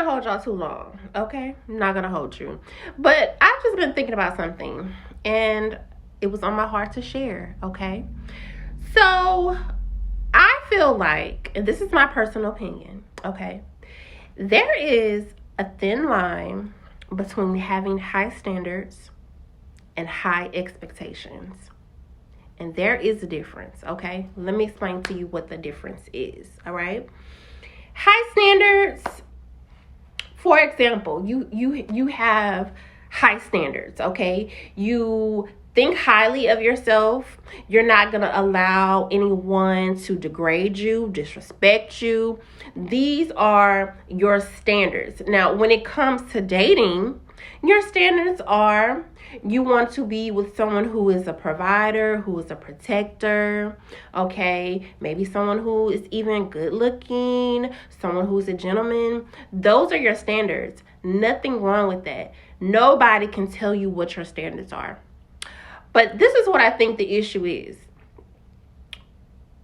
gonna hold y'all too long, okay? I'm not gonna hold you. But I've just been thinking about something, and it was on my heart to share, okay? So I feel like, and this is my personal opinion, okay? There is a thin line between having high standards and high expectations. And there is a difference, okay? Let me explain to you what the difference is, all right? High standards, for example, you have high standards, okay? You think highly of yourself. You're not going to allow anyone to degrade you, disrespect you. These are your standards. Now, when it comes to dating, your standards are you want to be with someone who is a provider, who is a protector, okay? Maybe someone who is even good looking, someone who's a gentleman. Those are your standards. Nothing wrong with that. Nobody can tell you what your standards are. But this is what I think the issue is.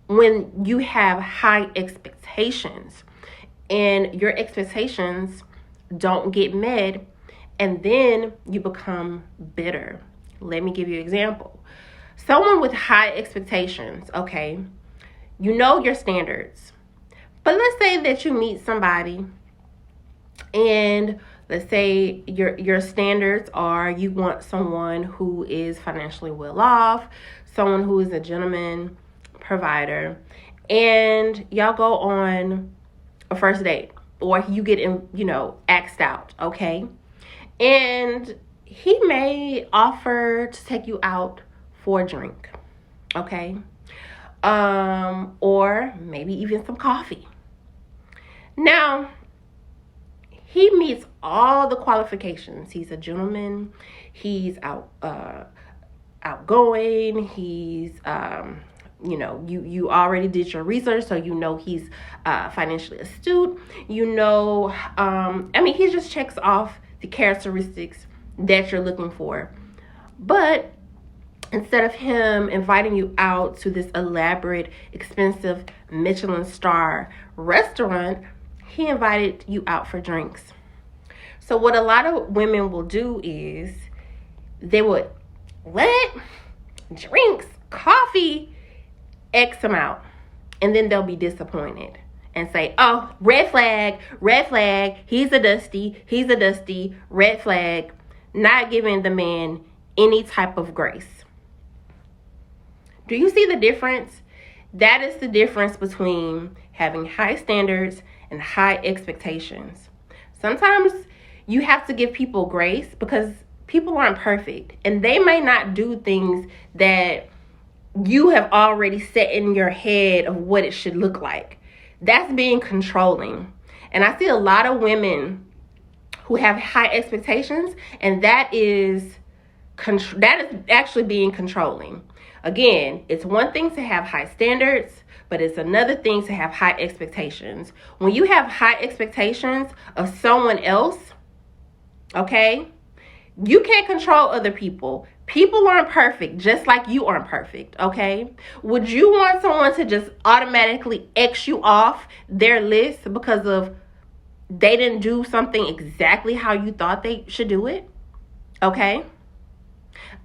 When you have high expectations and your expectations don't get met, and then you become bitter. Let me give you an example. Someone with high expectations, okay, you know your standards. But let's say that you meet somebody and let's say your standards are you want someone who is financially well off, someone who is a gentleman, provider, and y'all go on a first date or you get asked out, okay? And he may offer to take you out for a drink, okay? Or maybe even some coffee. Now, he meets all the qualifications. He's a gentleman. He's outgoing. He's, you already did your research, so you know he's financially astute. He just checks off the characteristics that you're looking for. But instead of him inviting you out to this elaborate, expensive Michelin star restaurant, he invited you out for drinks. So what a lot of women will do is they would, what? Drinks, coffee, X amount. And then they'll be disappointed and say, oh, red flag, he's a dusty, red flag, not giving the man any type of grace. Do you see the difference? That is the difference between having high standards and high expectations. Sometimes you have to give people grace because people aren't perfect and they may not do things that you have already set in your head of what it should look like. That's being controlling. And I see a lot of women who have high expectations, and that is actually being controlling. Again, it's one thing to have high standards, but it's another thing to have high expectations. When you have high expectations of someone else, okay, you can't control other people. People aren't perfect, just like you aren't perfect, okay? Would you want someone to just automatically X you off their list because of they didn't do something exactly how you thought they should do it? Okay?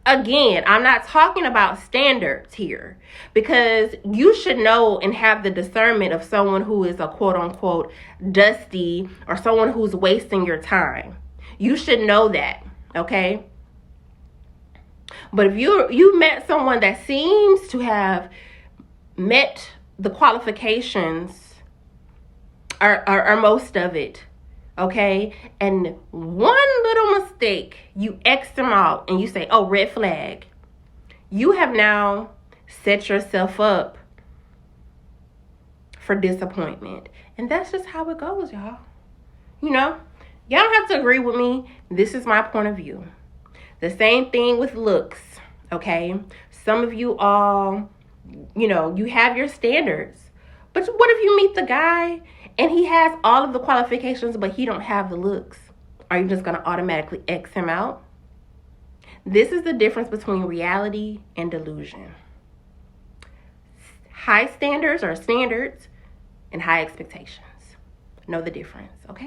Again, I'm not talking about standards here because you should know and have the discernment of someone who is a quote-unquote dusty or someone who's wasting your time. You should know that, okay? But if you met someone that seems to have met the qualifications or most of it, okay, and one little mistake, you X them out and you say, oh, red flag, you have now set yourself up for disappointment. And that's just how it goes, y'all. Y'all don't have to agree with me. This is my point of view. The same thing with looks, okay? Some of you all, you have your standards. But what if you meet the guy and he has all of the qualifications, but he don't have the looks? Are you just going to automatically X him out? This is the difference between reality and delusion. High standards are standards and high expectations. Know the difference, okay?